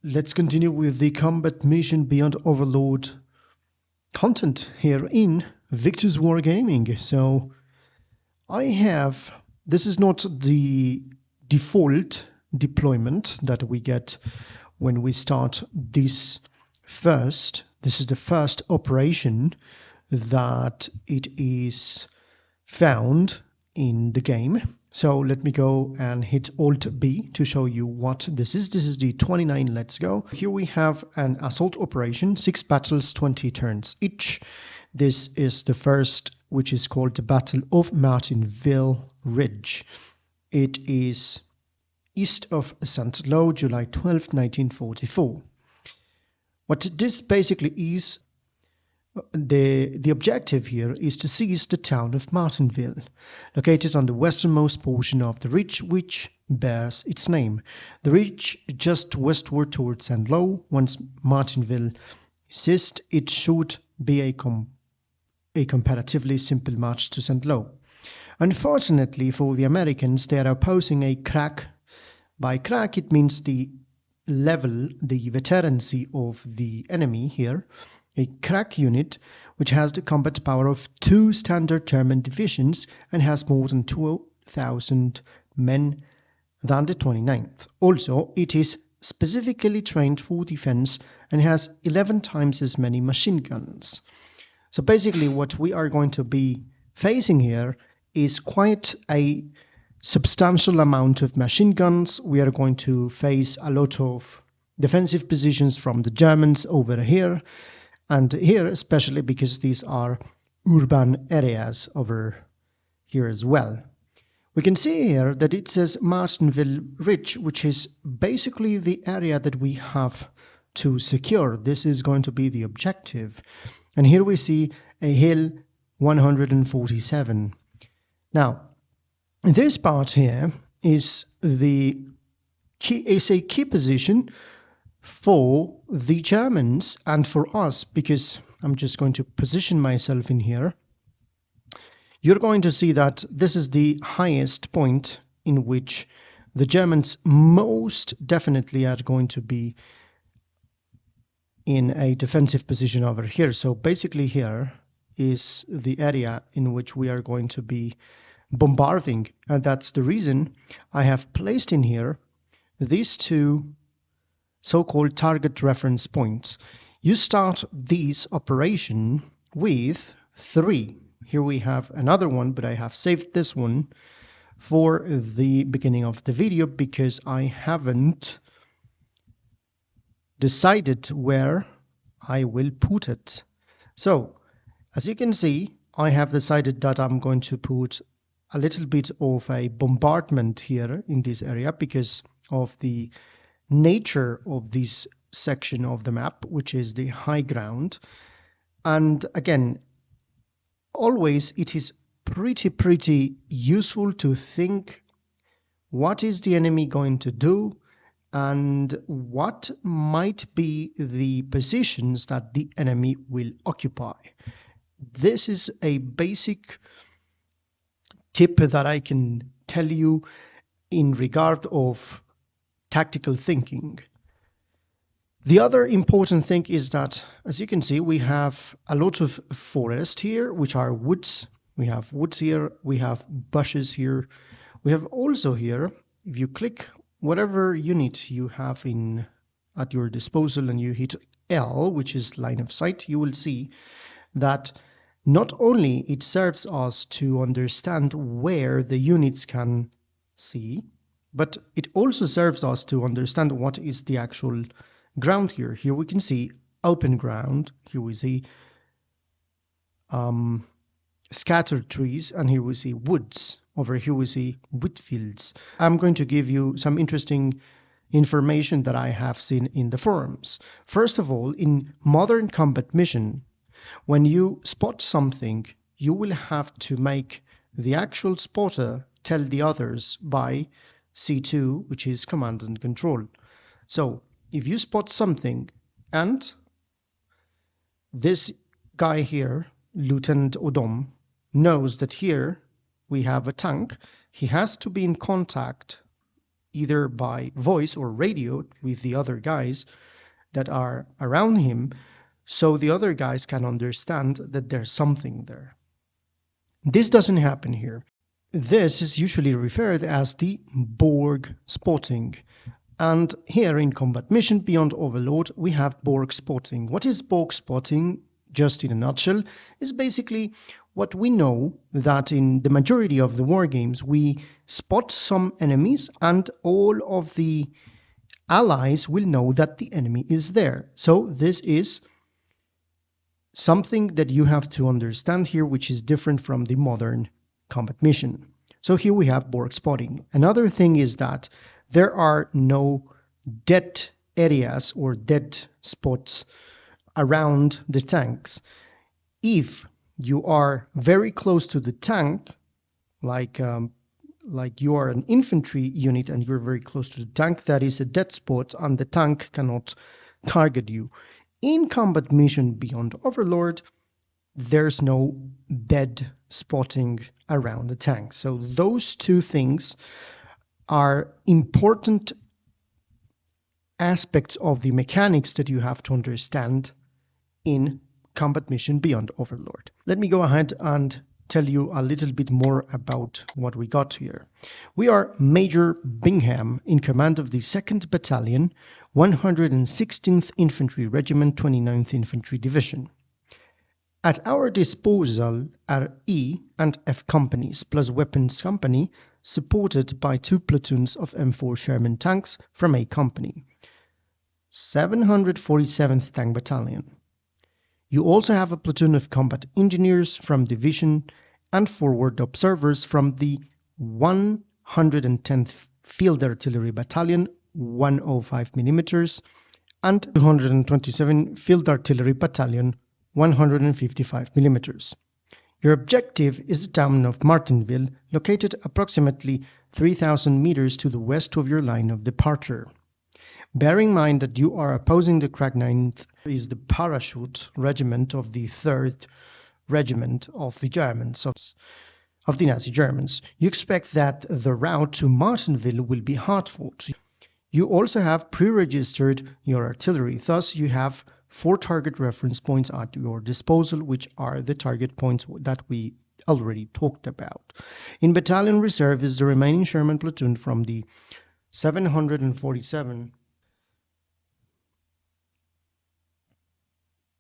Let's continue with the combat mission Beyond Overlord content here in Victor's Wargaming. So this is not the default deployment that we get when we start this first. This is the first operation that it is found in the game. So let me go and hit Alt B to show you what this is. This is the 29 Let's Go. Here we have an assault operation, 6 battles, 20 turns each. This is the first, which is called the Battle of Martinville Ridge. It is east of St. Lo, July 12, 1944. What this basically is, the objective here is to seize the town of Martinville, located on the westernmost portion of the ridge which bears its name. The ridge just westward towards St. Lo. Once Martinville is seized, it should be a comparatively simple march to St. Lo. Unfortunately for the Americans, they are opposing a crack. By crack, it means the level, the veterancy of the enemy here. A crack unit which has the combat power of 2 standard German divisions and has more than 2,000 men than the 29th. Also, it is specifically trained for defense and has 11 times as many machine guns. So basically what we are going to be facing here is quite a substantial amount of machine guns. We are going to face a lot of defensive positions from the Germans over here. And here, especially because these are urban areas over here as well. We can see here that it says Martinville Ridge, which is basically the area that we have to secure. This is going to be the objective. And here we see a hill 147. Now, this part here is a key position for the Germans and for us, because I'm just going to position myself in here. You're going to see that this is the highest point in which the Germans most definitely are going to be in a defensive position over here. So basically here is the area in which we are going to be bombarding, and that's the reason I have placed in here these 2 so-called target reference points. You start this operation with 3. Here we have another one, but I have saved this one for the beginning of the video because I haven't decided where I will put it. So, as you can see, I have decided that I'm going to put a little bit of a bombardment here in this area because of the nature of this section of the map, which is the high ground. And again, always it is pretty useful to think what is the enemy going to do and what might be the positions that the enemy will occupy. This is a basic tip that I can tell you in regard of tactical thinking. The other important thing is that, as you can see, we have a lot of forest here, which are woods. We have woods here, we have bushes here. We have also here, if you click whatever unit you have at your disposal and you hit L, which is line of sight, you will see that not only it serves us to understand where the units can see, but it also serves us to understand what is the actual ground here. Here we can see open ground, here we see scattered trees, and here we see woods. Over here we see wheat fields. I'm going to give you some interesting information that I have seen in the forums. First of all, in modern combat mission, when you spot something, you will have to make the actual spotter tell the others by C2, which is command and control. So if you spot something and this guy here, Lieutenant Odom, knows that here we have a tank, he has to be in contact either by voice or radio with the other guys that are around him, so the other guys can understand that there's something there. This doesn't happen here. This is usually referred as the Borg spotting. And here in Combat Mission Beyond Overlord, we have Borg spotting. What is Borg spotting? Just in a nutshell, is basically what we know that in the majority of the war games, we spot some enemies and all of the allies will know that the enemy is there. So this is something that you have to understand here, which is different from the modern combat mission. So here we have Borg spotting. Another thing is that there are no dead areas or dead spots around the tanks. If you are very close to the tank, like you are an infantry unit and you're very close to the tank, that is a dead spot and the tank cannot target you. In Combat Mission Beyond Overlord, there's no dead spotting around the tank. So those two things are important aspects of the mechanics that you have to understand in Combat Mission Beyond Overlord. Let me go ahead and tell you a little bit more about what we got here. We are Major Bingham in command of the 2nd Battalion, 116th Infantry Regiment, 29th Infantry Division. At our disposal are E and F companies plus Weapons Company, supported by 2 platoons of M4 Sherman tanks from A Company. 747th Tank Battalion. You also have a platoon of combat engineers from division and forward observers from the 110th Field Artillery Battalion, 105 mm, and 227 Field Artillery Battalion, 155 mm. Your objective is the town of Martinville, located approximately 3,000 meters to the west of your line of departure. Bear in mind that you are opposing the Crack 9th is the parachute regiment of the 3rd Regiment of the Germans, of the Nazi Germans. You expect that the route to Martinville will be hard fought. You also have pre-registered your artillery, thus you have 4 target reference points at your disposal, which are the target points that we already talked about. In Battalion Reserve is the remaining Sherman platoon from the 747.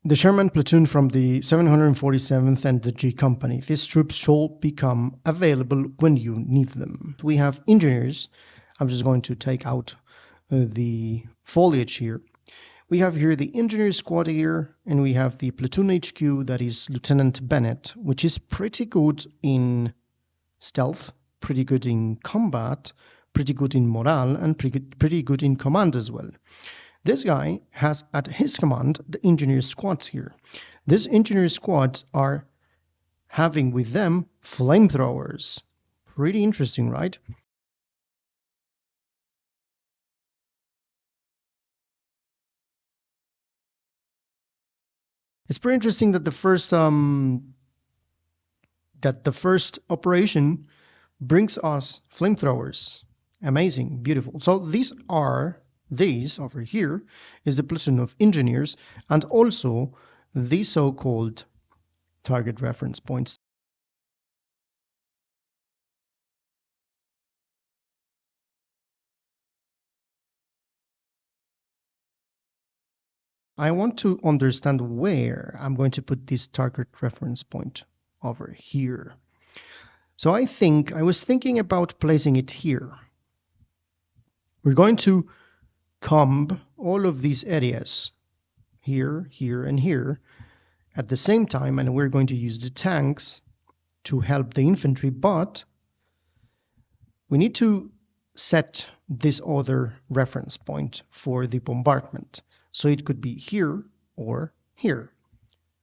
The Sherman platoon from the 747th and the G Company. These troops shall become available when you need them. We have engineers. I'm just going to take out the foliage here. We have here the engineer squad here, and we have the platoon HQ, that is Lieutenant Bennett, which is pretty good in stealth, pretty good in combat, pretty good in morale, and pretty good in command as well. This guy has at his command the engineer squads here. These engineer squads are having with them flamethrowers. Pretty interesting, right? It's pretty interesting that the first operation brings us flamethrowers. Amazing, beautiful. So these over here is the platoon of engineers and also the so-called target reference points. I want to understand where I'm going to put this target reference point over here. So I was thinking about placing it here. We're going to comb all of these areas here, here, and here at the same time, and we're going to use the tanks to help the infantry, but we need to set this other reference point for the bombardment. So it could be here or here.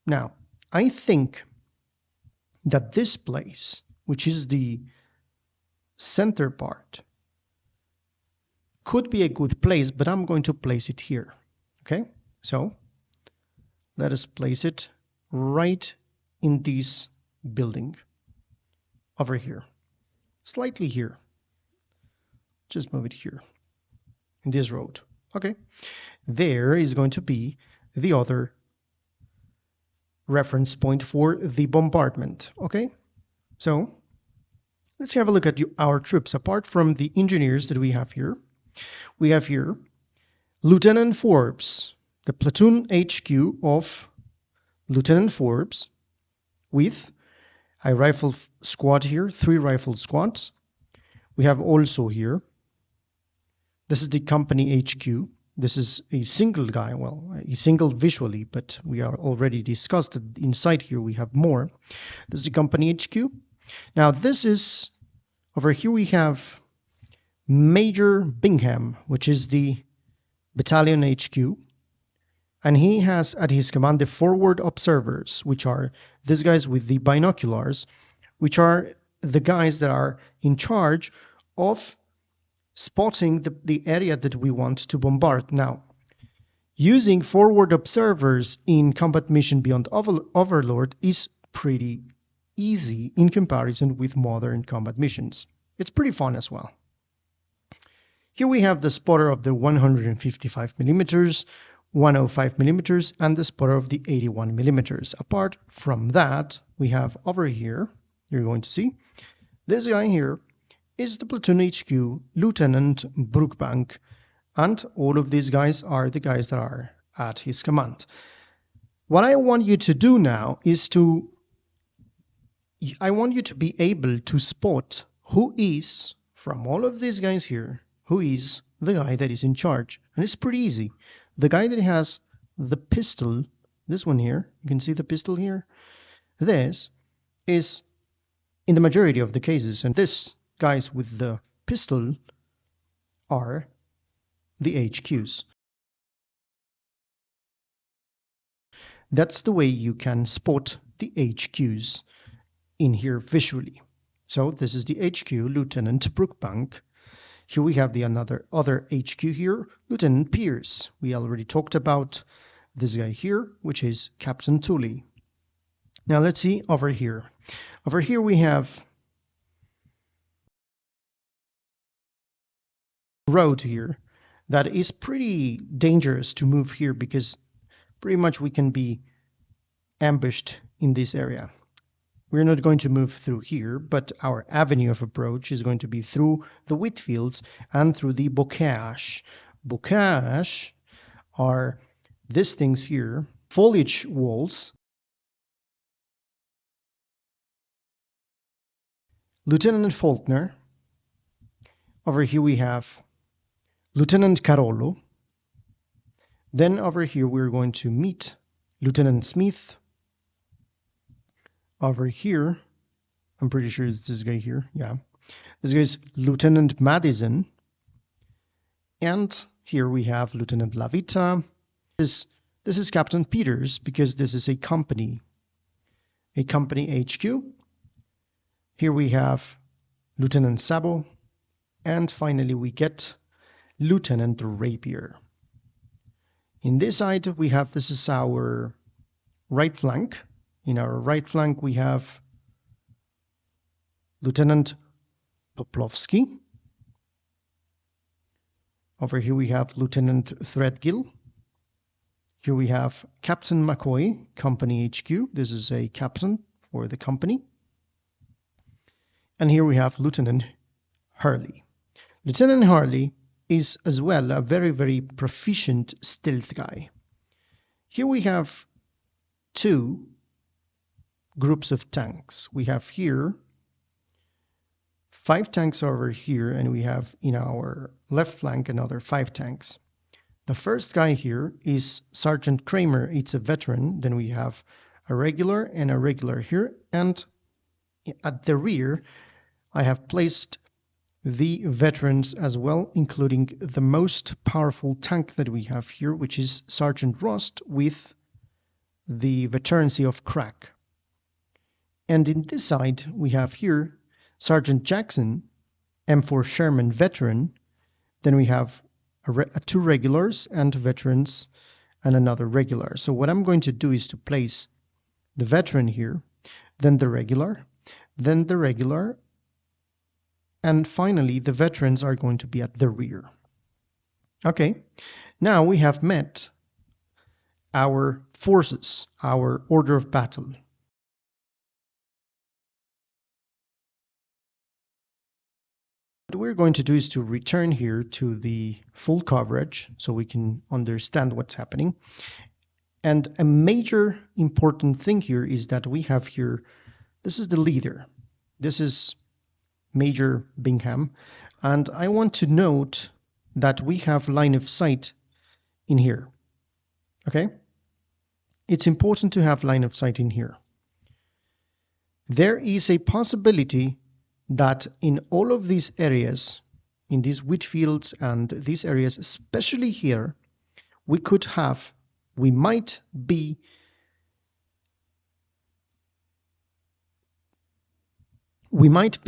Now, I think that this place, which is the center part, could be a good place, but I'm going to place it here. Okay, so let us place it right in this building over here, slightly here. just move it here in this road. Okay, there is going to be the other reference point for the bombardment. Okay, so let's have a look at our troops. Apart from the engineers that we have here Lieutenant Forbes, the platoon HQ of Lieutenant Forbes, with a rifle squad here, 3 rifle squads. We have also here, this is the company HQ. This is a single guy, well, a single visually, but we are already discussed that inside here we have more. This is the company HQ. Now this is, over here we have Major Bingham, which is the battalion HQ. And he has at his command the forward observers, which are these guys with the binoculars, which are the guys that are in charge of spotting the area that we want to bombard. Now, using forward observers in combat mission beyond Overlord is pretty easy in comparison with modern combat missions. It's pretty fun as well. Here we have the spotter of the 155mm, 105mm, and the spotter of the 81mm. Apart from that, we have over here, you're going to see, this guy here is the platoon HQ, Lieutenant Brookbank, and all of these guys are the guys that are at his command. What I want you to do now is I want you to be able to spot who is, from all of these guys here, who is the guy that is in charge. And it's pretty easy. The guy that has the pistol, this one here, you can see the pistol here, this is in the majority of the cases, and this guys with the pistol are the HQs. That's the way you can spot the HQs in here visually. So this is the HQ, Lieutenant Brookbank. Here we have the other HQ here, Lieutenant Pierce. We already talked about this guy here, which is Captain Tully. Now let's see over here. Over here we have road here that is pretty dangerous to move here because pretty much we can be ambushed in this area. We're not going to move through here, but our avenue of approach is going to be through the wheat fields and through the bocage. Bocage are these things here, foliage walls. Lieutenant Faulkner. Over here we have Lieutenant Carollo. Then over here we're going to meet Lieutenant Smith. Over here, I'm pretty sure it's this guy here. Yeah, this guy is Lieutenant Madison. And here we have Lieutenant Lavita. This is Captain Peters because this is a company HQ. Here we have Lieutenant Sabo. And finally we get Lieutenant Rapier. In this side we have, this is our right flank. In our right flank we have Lieutenant Poplovsky. Over here we have Lieutenant Threadgill. Here we have Captain McCoy, Company HQ. This is a captain for the company. And here we have Lieutenant Hurley. Lieutenant Hurley is as well a very, very proficient stealth guy. Here we have 2 groups of tanks. We have here 5 tanks over here, and we have in our left flank another 5 tanks. The first guy here is Sergeant Kramer. It's a veteran. Then we have a regular and a regular here, and at the rear I have placed the veterans as well, including the most powerful tank that we have here, which is Sergeant Rust with the veterancy of crack. And in this side we have here Sergeant Jackson, M4 Sherman veteran. Then we have 2 regulars and veterans and another regular. So what I'm going to do is to place the veteran here, then the regular, And finally, the veterans are going to be at the rear. Okay, now we have met our forces, our order of battle. What we're going to do is to return here to the full coverage so we can understand what's happening. And a major important thing here is that we have here, this is the leader. This is Major Bingham. And I want to note that we have line of sight in here. Okay? It's important to have line of sight in here. There is a possibility that in all of these areas, in these wheat fields and these areas, especially here, we might be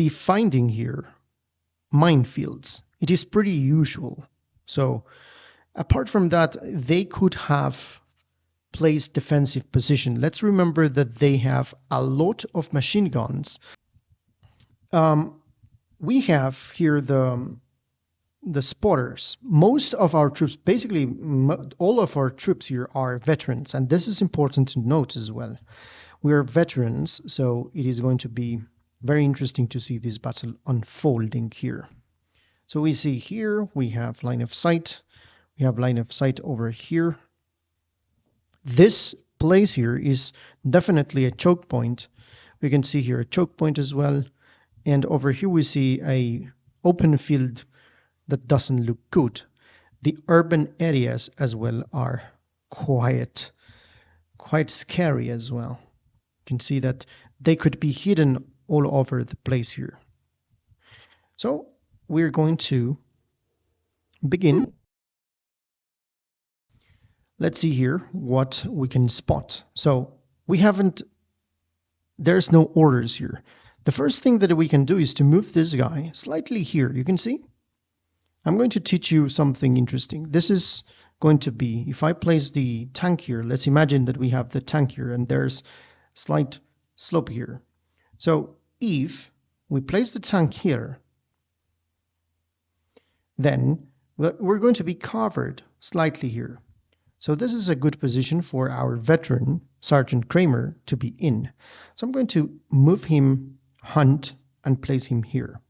finding here minefields. It is pretty usual. So apart from that, they could have placed defensive position. Let's remember that they have a lot of machine guns. We have here the spotters. Most of our troops, basically all of our troops here are veterans, and this is important to note as well. We are veterans, so it is going to be very interesting to see this battle unfolding here. So we see here we have line of sight. We have line of sight over here. This place here is definitely a choke point. We can see here a choke point as well. And over here we see a open field that doesn't look good. The urban areas as well are quite scary as well. You can see that they could be hidden all over the place here. So we're going to begin. Let's see here what we can spot. So there's no orders here. The first thing that we can do is to move this guy slightly here. You can see? I'm going to teach you something interesting. This is going to be, if I place the tank here, let's imagine that we have the tank here and there's slight slope here. So if we place the tank here, then we're going to be covered slightly here. So this is a good position for our veteran, Sergeant Kramer, to be in. So I'm going to move him, hunt, and place him here.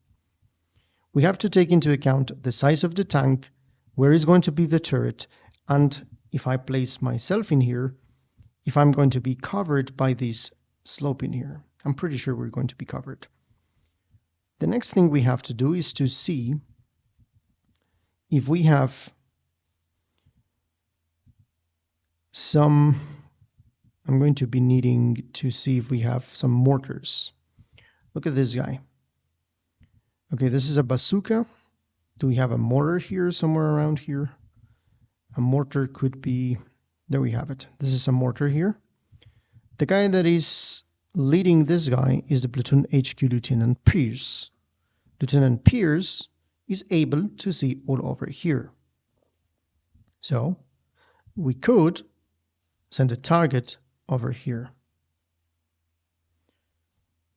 We have to take into account the size of the tank, where is going to be the turret, and if I place myself in here, if I'm going to be covered by this slope in here. I'm pretty sure we're going to be covered. The next thing we have to do is to see if we have I'm going to be needing to see if we have some mortars. Look at this guy. Okay, this is a bazooka. Do we have a mortar here, somewhere around here? A mortar could be, there we have it. This is a mortar here. The guy that is leading this guy is the platoon HQ Lieutenant Pierce. Lieutenant Pierce is able to see all over here. So we could send a target over here.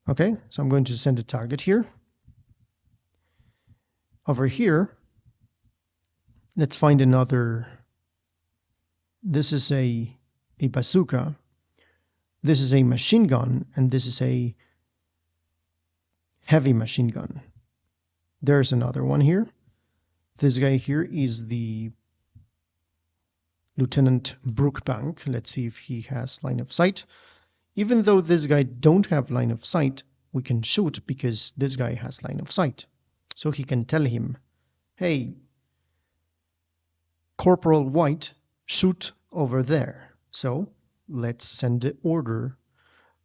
Okay, so I'm going to send a target here. Over here, let's find another. This is a bazooka. This is a machine gun, and this is a heavy machine gun. There's another one here. This guy here is the Lieutenant Brookbank. Let's see if he has line of sight. Even though this guy don't have line of sight, we can shoot because this guy has line of sight. So he can tell him, hey, Corporal White, shoot over there. So let's send the order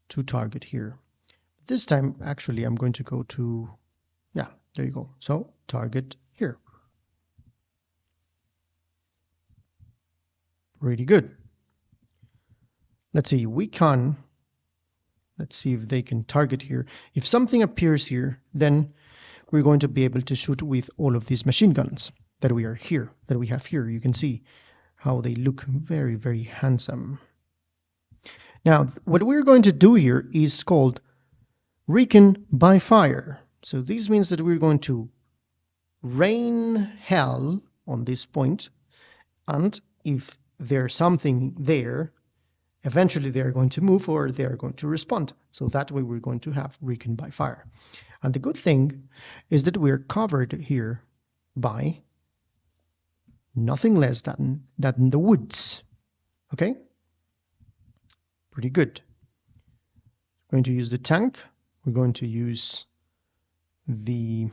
to target here. This time, actually, I'm going to go to, yeah, there you go. So target here. Really good. Let's see, let's see if they can target here. If something appears here, then we're going to be able to shoot with all of these machine guns that we have here. You can see how they look very, very handsome. Now, what we're going to do here is called recon by fire. So this means that we're going to rain hell on this point, and if there's something there, eventually they're going to move or they're going to respond. So that way we're going to have Recon by Fire. And the good thing is that we're covered here by nothing less than the woods. Okay? Pretty good. We're going to use the tank. We're going to use the...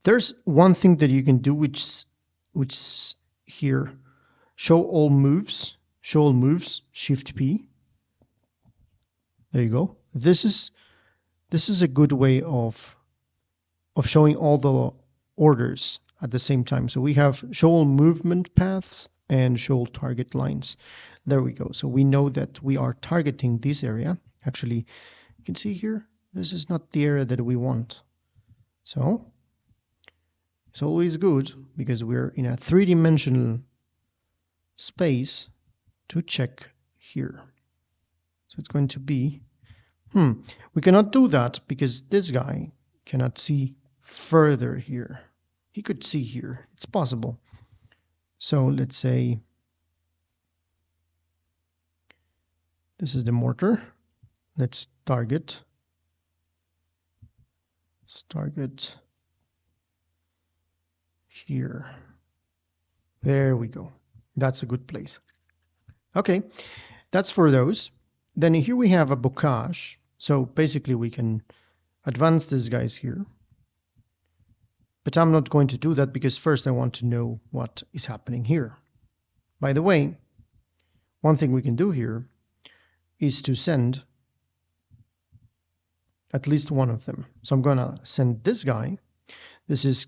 There's one thing that you can do which here, show all moves, Shift P. There you go. This is a good way of showing all the orders at the same time. So we have show all movement paths and show all target lines. There we go. So we know that we are targeting this area. Actually, you can see here, this is not the area that we want. So it's always good, because we're in a three-dimensional space, to check here. So it's going to be, we cannot do that because this guy cannot see further here. He could see here. It's possible. So let's say this is the mortar. Let's target. Here. There we go. That's a good place. Okay, that's for those. Then here we have a bocage. So basically we can advance these guys here. But I'm not going to do that because first I want to know what is happening here. By the way, one thing we can do here is to send at least one of them. So I'm going to send this guy. This is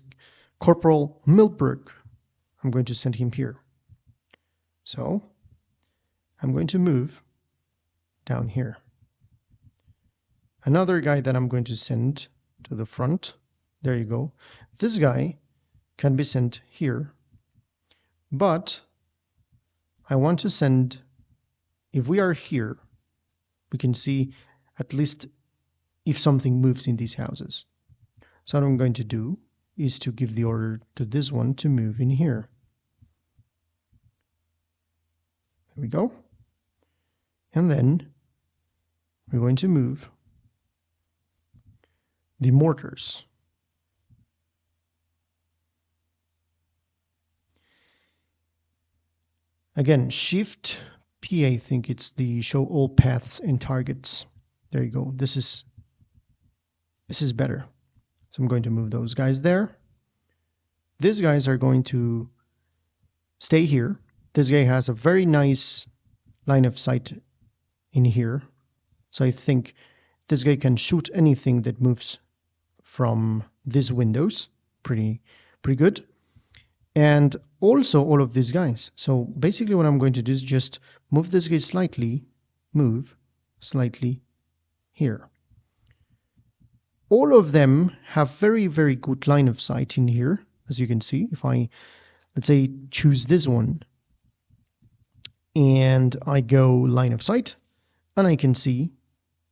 Corporal Milbrook. I'm going to send him here. So I'm going to move down here. Another guy that I'm going to send to the front. There you go. This guy can be sent here. But I want to send, if we are here, we can see at least if something moves in these houses. So what I'm going to do is to give the order to this one to move in here. There we go. And then we're going to move the mortars. Again, Shift P, I think it's the show all paths and targets. There you go. This is better. So I'm going to move those guys there. These guys are going to stay here. This guy has a very nice line of sight in here. So I think this guy can shoot anything that moves from these windows. Pretty good. And also all of these guys. So basically what I'm going to do is just move this guy slightly, move slightly here. All of them have very, very good line of sight in here, as you can see. If I, let's say, choose this one, and I go line of sight, and I can see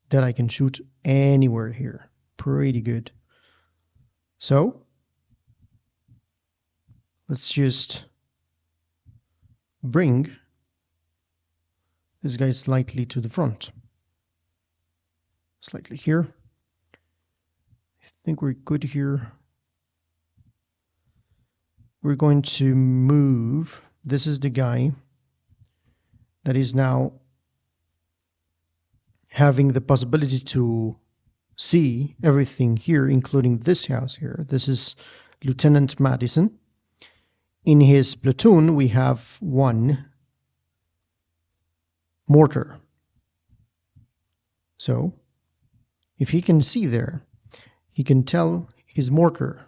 that I can shoot anywhere here. Pretty good. So let's just bring this guy slightly to the front. Slightly here. I think we're good here. We're going to move. This is the guy that is now having the possibility to see everything here, including this house here. This is Lieutenant Madison. In his platoon, we have one mortar. So if he can see there, he can tell his mortar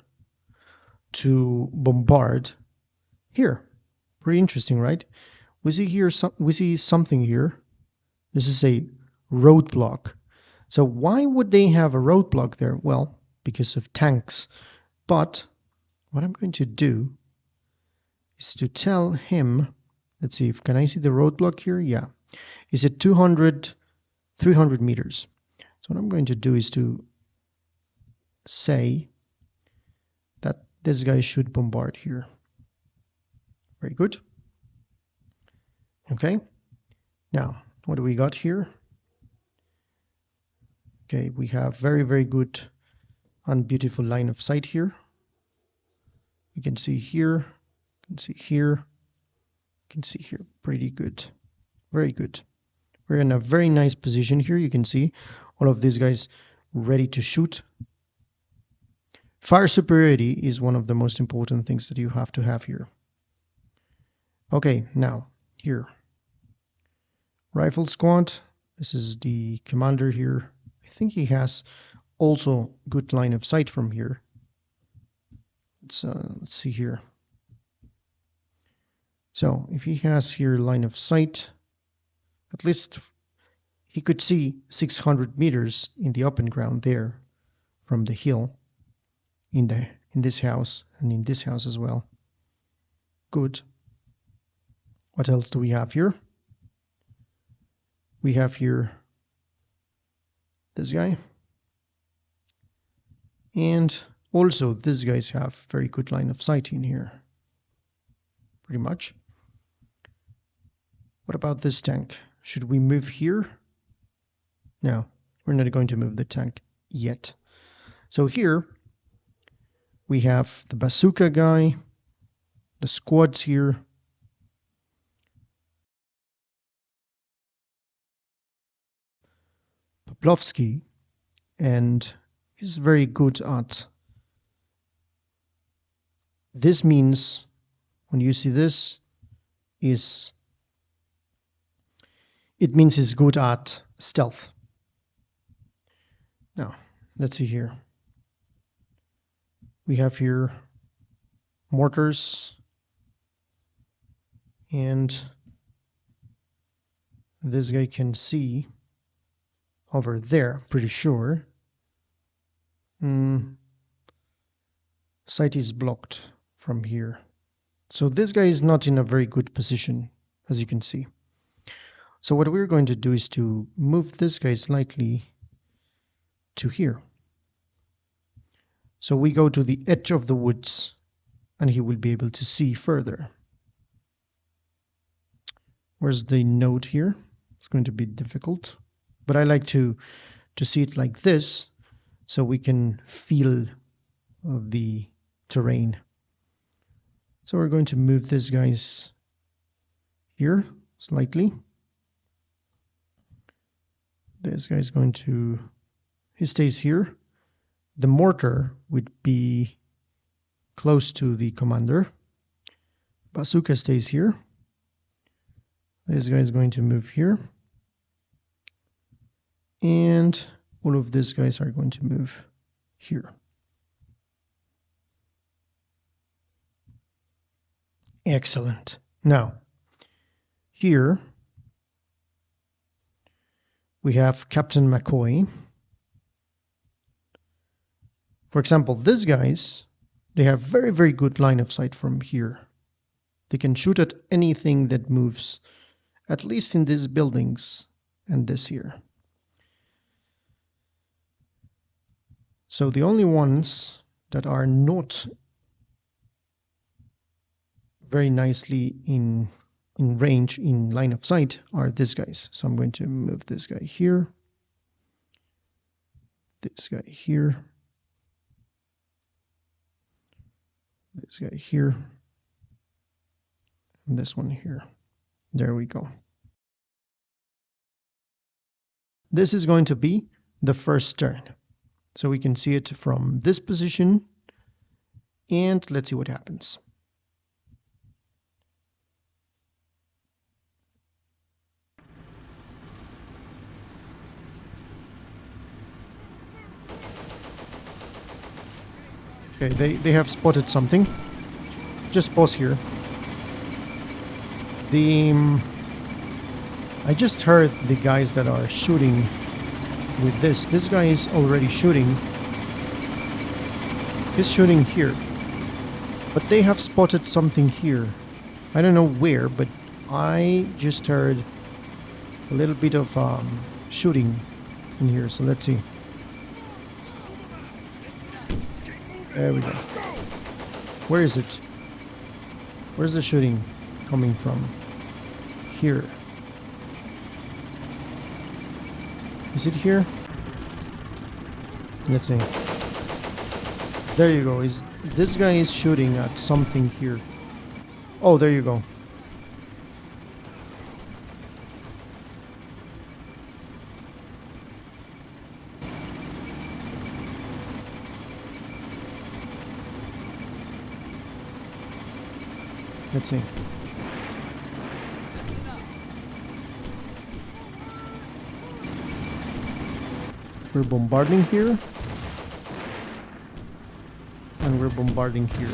to bombard here. Pretty interesting, right? We see here, we see something here. This is a roadblock. So why would they have a roadblock there? Well, because of tanks. But what I'm going to do is to tell him, let's see, can I see the roadblock here? Yeah. Is it 300 meters? So what I'm going to do is to say that this guy should bombard here. Very good. Okay. Now, what do we got here? Okay, we have very, very good and beautiful line of sight here. You can see here, you can see here, you can see here. Pretty good. Very good. We're in a very nice position here. You can see all of these guys ready to shoot. Fire superiority is one of the most important things that you have to have here. Okay, now here. Rifle squad. This is the commander here. I think he has also good line of sight from here. Let's see here. So if he has here line of sight, at least he could see 600 meters in the open ground there from the hill in this house and in this house as well. Good. What else do we have here? We have here this guy. And also these guys have very good line of sight in here. Pretty much. What about this tank? Should we move here? No, we're not going to move the tank yet. So here we have the bazooka guy, the squads here. Poplovsky, and he's very good at. This means when you see this it means he's good at stealth. Now, let's see here. We have here mortars, and this guy can see over there, pretty sure. Sight is blocked from here. So this guy is not in a very good position, as you can see. So what we're going to do is to move this guy slightly to here. So we go to the edge of the woods and he will be able to see further. Where's the note here? It's going to be difficult, but I like to see it like this so we can feel the terrain. So we're going to move these guys here slightly. This guy's going to, he stays here. The mortar would be close to the commander. Bazooka stays here. This guy is going to move here. And all of these guys are going to move here. Excellent. Now, here we have Captain McCoy. For example, these guys, they have very, very good line of sight from here. They can shoot at anything that moves, at least in these buildings and this here. So the only ones that are not very nicely in range, in line of sight, are these guys. So I'm going to move this guy here, this guy here, this guy here, and this one here. There we go. This is going to be the first turn. So we can see it from this position, and let's see what happens. Okay, they have spotted something. Just pause here. I just heard the guys that are shooting with this. This guy is already shooting. He's shooting here. But they have spotted something here. I don't know where, but I just heard a little bit of shooting in here. So let's see. There we go. Where is it? Where's the shooting coming from? Here. Is it here? Let's see. There you go. This guy is shooting at something here. Oh, there you go. Let's see. We're bombarding here. And we're bombarding here.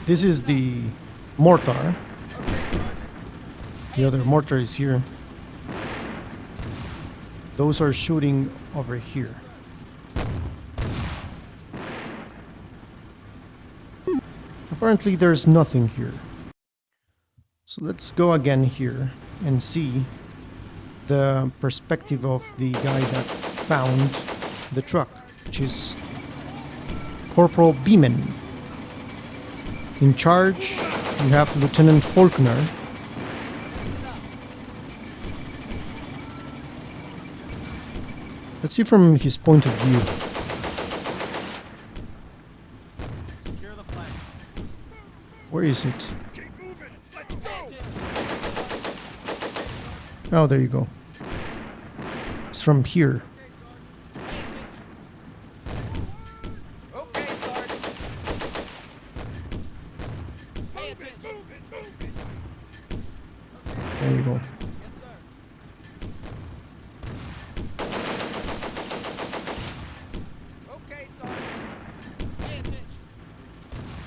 This is the mortar. The other mortar is here. Those are shooting over here. Apparently there's nothing here. So let's go again here and see the perspective of the guy that found the truck, which is Corporal Beeman. In charge, you have Lieutenant Faulkner. Let's see from his point of view. Secure the flanks. Where is it? Oh, there you go. It's from here. Okay, Sergeant. Pay attention. There you go. Yes, sir. Okay, Sergeant. Pay attention.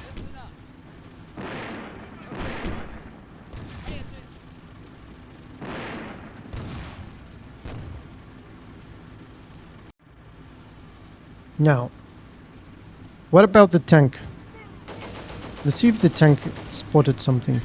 Listen up. Pay attention. Now, what about the tank? Let's see if the tank spotted something.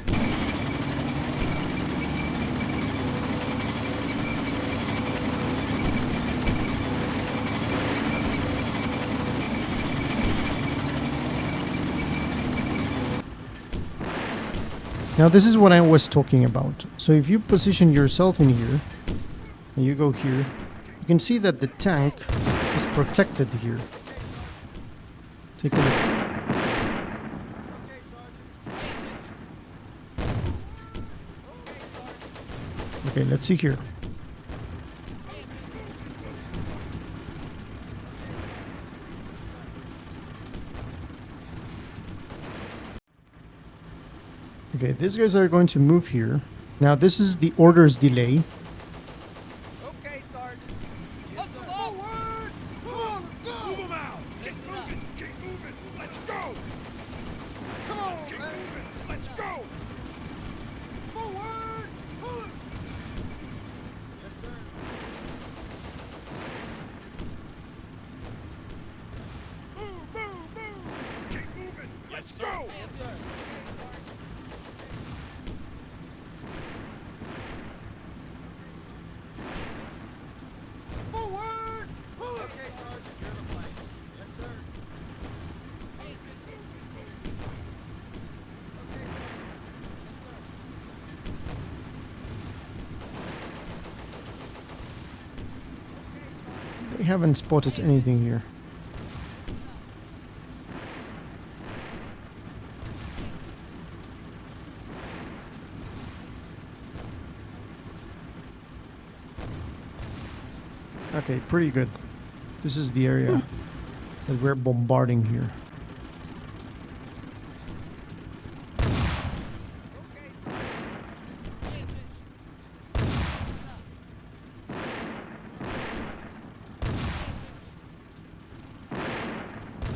Now this is what I was talking about. So if you position yourself in here, and you go here, you can see that the tank is protected here. Take a look. Okay, let's see here. Okay, these guys are going to move here. Now this is the orders delay. Okay, Sergeant. Yes, sir. Forward! Come on, let's go! Move them out! Keep moving! Keep moving! Let's go! Come on, keep moving! Let's go! Forward! Pull it! Yes, sir. Move, move, move! Keep moving! Let's go! Yes, sir. Forward! Pull it! Okay, Sergeant. Secure the flanks. Yes, sir. Okay, They haven't spotted anything here. Okay, pretty good. This is the area that we're bombarding here.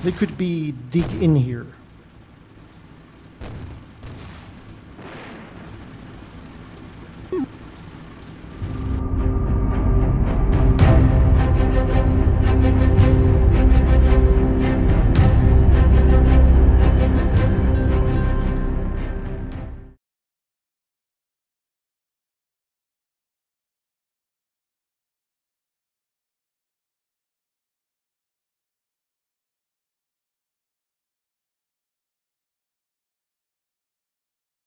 They could be dig in here.